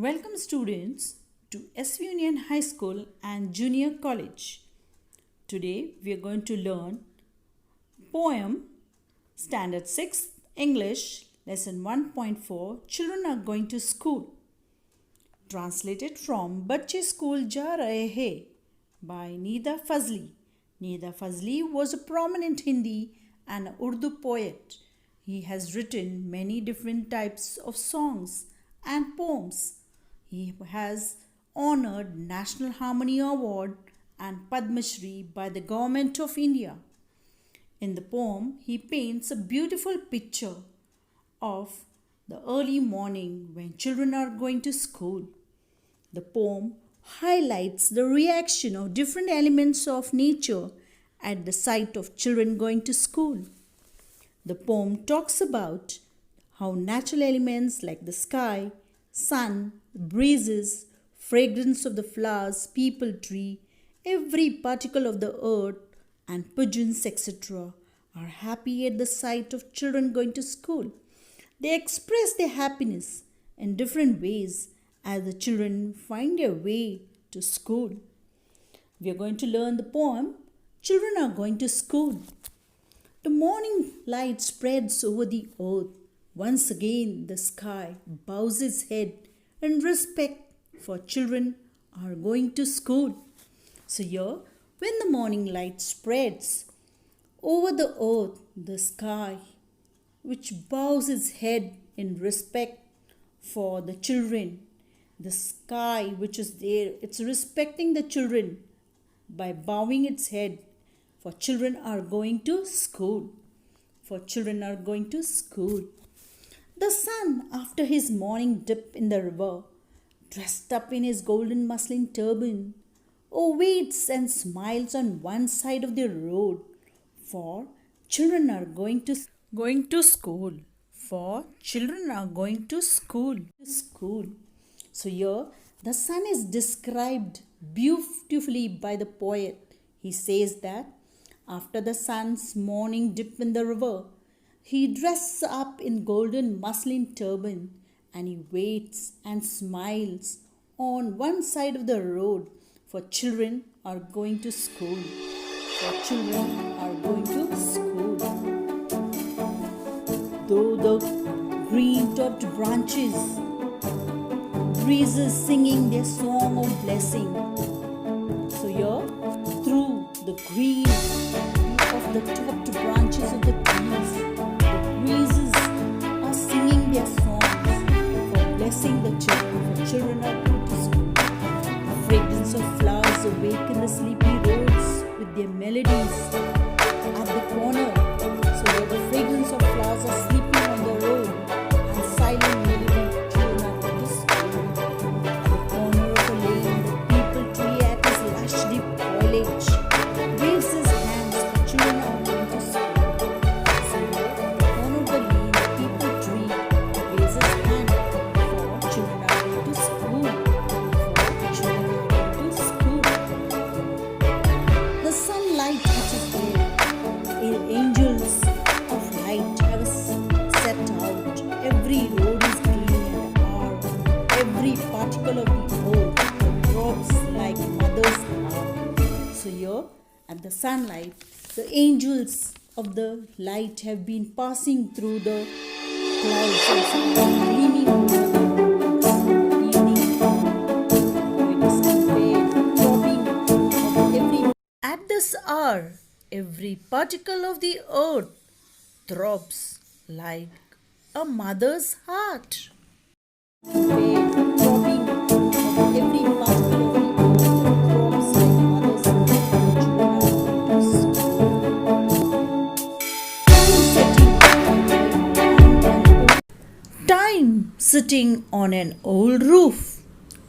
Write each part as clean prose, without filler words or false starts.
Welcome students to SV Union High School and Junior College. Today we are going to learn poem Standard 6 English Lesson 1.4 Children are going to school. Translated from Bacche School Ja Rahe Hai by Nida Fazli. Nida Fazli was a prominent Hindi and Urdu poet. He has written many different types of songs and poems. He has honored National Harmony Award and Padma Shri by the Government of India. In the poem, he paints a beautiful picture of the early morning when children are going to school. The poem highlights the reaction of different elements of nature at the sight of children going to school. The poem talks about how natural elements like the sky, sun, breezes, fragrance of the flowers, people tree, every particle of the earth and pigeons, etc. are happy at the sight of children going to school. They express their happiness in different ways as the children find their way to school. We are going to learn the poem, Children are going to school. The morning light spreads over the earth. Once again, the sky bows its head in respect for children are going to school. So here, when the morning light spreads over the earth, the sky, which bows its head in respect for the children, the sky which is there, it's respecting the children by bowing its head. For children are going to school. For children are going to school. The sun, after his morning dip in the river, dressed up in his golden muslin turban, waits and smiles on one side of the road. For children are going to school. For children are going to school. So here, the sun is described beautifully by the poet. He says that after the sun's morning dip in the river, he dresses up in golden muslin turban and he waits and smiles on one side of the road, for children are going to school. For children are going to school. Though the green-topped branches, breezes singing their song of blessing. So here, through the green of the topped branches of the trees, the breezes are singing their songs for blessing the children. For children are going to school. The fragrance of flowers awaken the sleepy roads with their melodies at the corner. So where the fragrance of flowers are sleeping on the road and silent melody, children are going to school. At the corner of a lane, the people tree at his lush deep foliage waves his hands, for children are going to school. So at the corner of the lane, the people tree waves his hand, for children are going to school. For children are going to school. The sunlight touches there. Angels of light have set out. Every road is clean and hard. Every particle of the earth drops like mother's heart. So here, at the sunlight, the angels of the light have been passing through the clouds and gleaming over the evening. It is compared, dropping of every. At this hour, every particle of the earth throbs like a mother's heart. Throbbing of every particle of the earth throbs like a mother's heart. Time sitting on an old roof,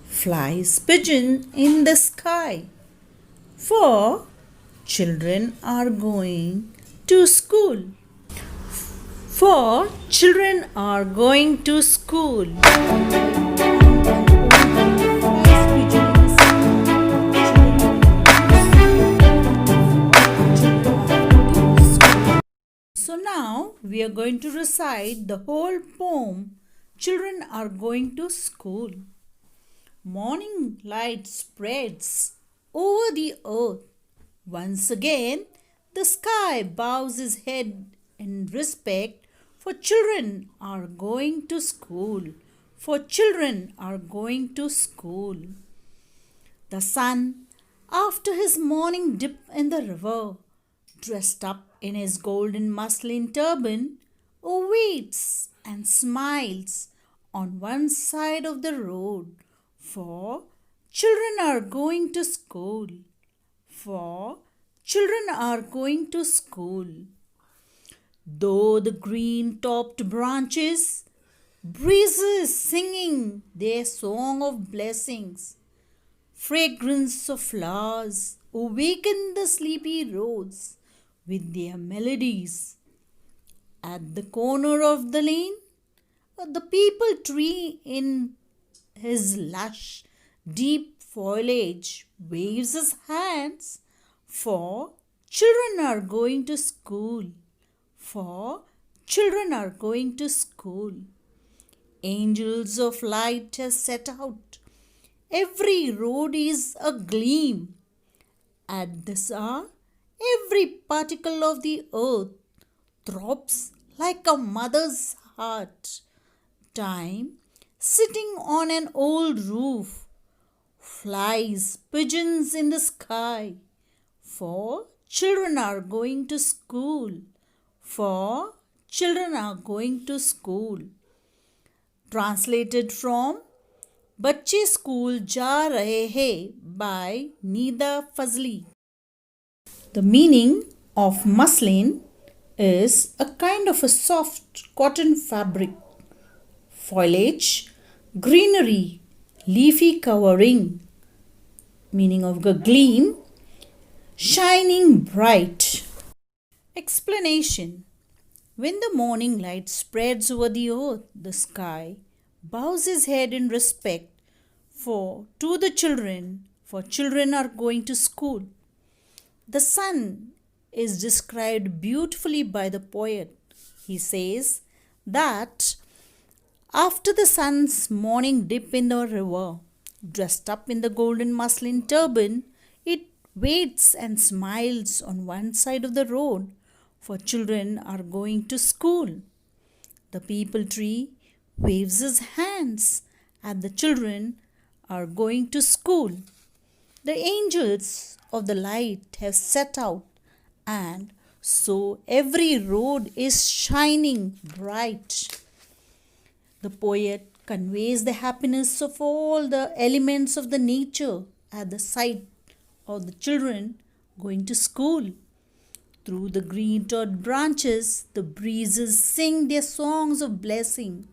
flies pigeon in the sky. For children are going to school. For children are going to school. So now we are going to recite the whole poem, Children are going to school. morning light spreads over the earth. Once again, the sky bows its head in respect, for children are going to school. For children are going to school. The sun, after his morning dip in the river, dressed up in his golden muslin turban, waits and smiles on one side of the road, for children are going to school. For children are going to school. Though the green topped branches, breezes singing their song of blessings, fragrance of flowers awaken the sleepy roads with their melodies. At the corner of the lane, the peepal tree in his lush, deep foliage waves his hands, for children are going to school. For children are going to school. Angels of light have set out. Every road is a gleam. At this hour, every particle of the earth throbs like a mother's heart. Time, sitting on an old roof, flies pigeons in the sky. For children are going to school. For children are going to school. Translated from बच्चे school जा रहे हैं by Nida Fazli. The meaning of muslin is a kind of a soft cotton fabric. Foliage, greenery, leafy covering. Meaning of the gleam, shining bright. Explanation. When the morning light spreads over the earth, the sky bows his head in respect to the children, for children are going to school. The sun is described beautifully by the poet. He says that after the sun's morning dip in the river, dressed up in the golden muslin turban, it waits and smiles on one side of the road, for children are going to school. The peepal tree waves his hands at the children are going to school. The angels of the light have set out, and so every road is shining bright. The poet conveys the happiness of all the elements of the nature at the sight of the children going to school. Through the green topped branches, the breezes sing their songs of blessing.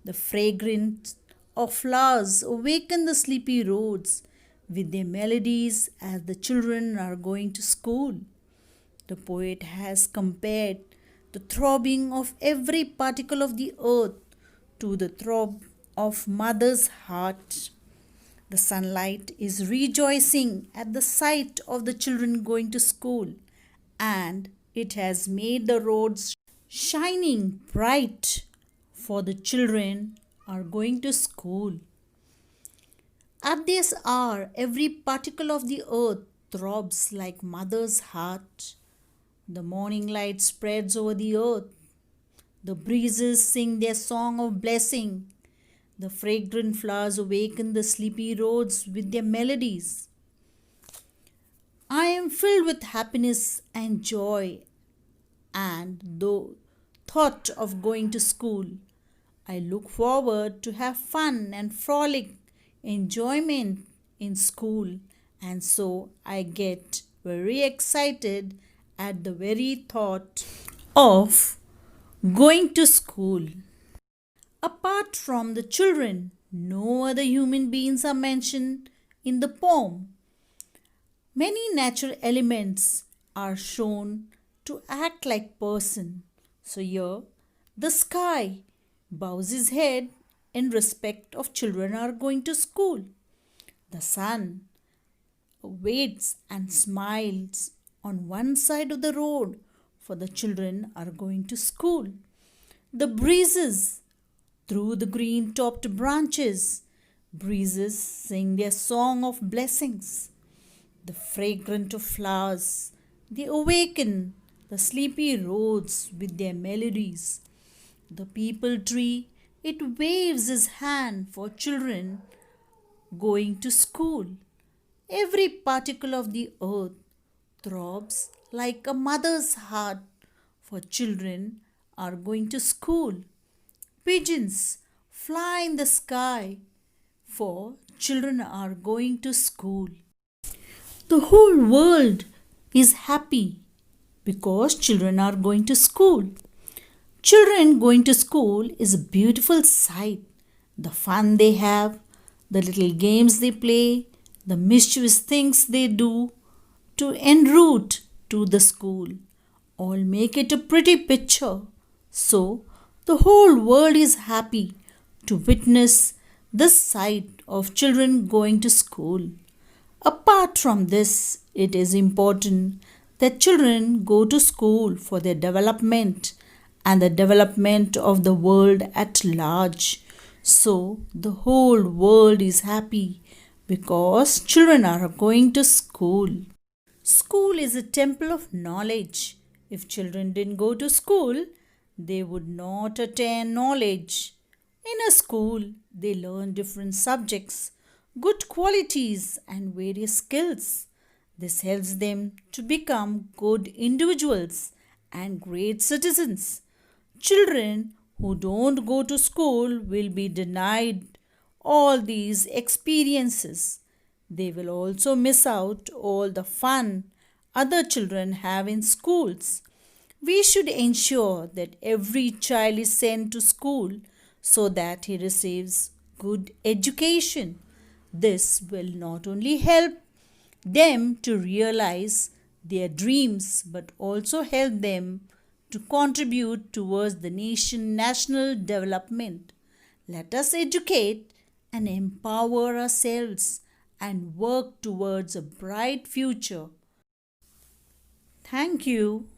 The fragrance of flowers awaken the sleepy roads with their melodies as the children are going to school. The poet has compared the throbbing of every particle of the earth to the throb of mother's heart. The sunlight is rejoicing at the sight of the children going to school, and it has made the roads shining bright, for the children are going to school. At this hour, every particle of the earth throbs like mother's heart. The morning light spreads over the earth. The breezes sing their song of blessing. The fragrant flowers awaken the sleepy roads with their melodies. I am filled with happiness and joy, and though thought of going to school, I look forward to have fun and frolic, enjoyment in school, and so I get very excited at the very thought of going to school. Apart from the children, no other human beings are mentioned in the poem. Many natural elements are shown to act like person. So here, the sky bows his head in respect of children are going to school. The sun waits and smiles on one side of the road, for the children are going to school. The breezes through the green topped branches Breezes sing their song of blessings. The fragrance of flowers, they awaken the sleepy roads with their melodies. The peepal tree, it waves its hand for children going to school. Every particle of the earth throbs like a mother's heart, for children are going to school. Pigeons fly in the sky, for children are going to school. The whole world is happy because children are going to school. Children going to school is a beautiful sight. The fun they have, the little games they play, the mischievous things they do to en route to the school all make it a pretty picture. So, the whole world is happy to witness this sight of children going to school. Apart from this, it is important that children go to school for their development and the development of the world at large. So, the whole world is happy because children are going to school. School is a temple of knowledge. If children didn't go to school, they would not attain knowledge. In a school, they learn different subjects, good qualities, and various skills. This helps them to become good individuals and great citizens. Children who don't go to school will be denied all these experiences. They will also miss out all the fun other children have in schools. We should ensure that every child is sent to school so that he receives good education. This will not only help them to realize their dreams but also help them to contribute towards the national development. Let us educate and empower ourselves and work towards a bright future. Thank you.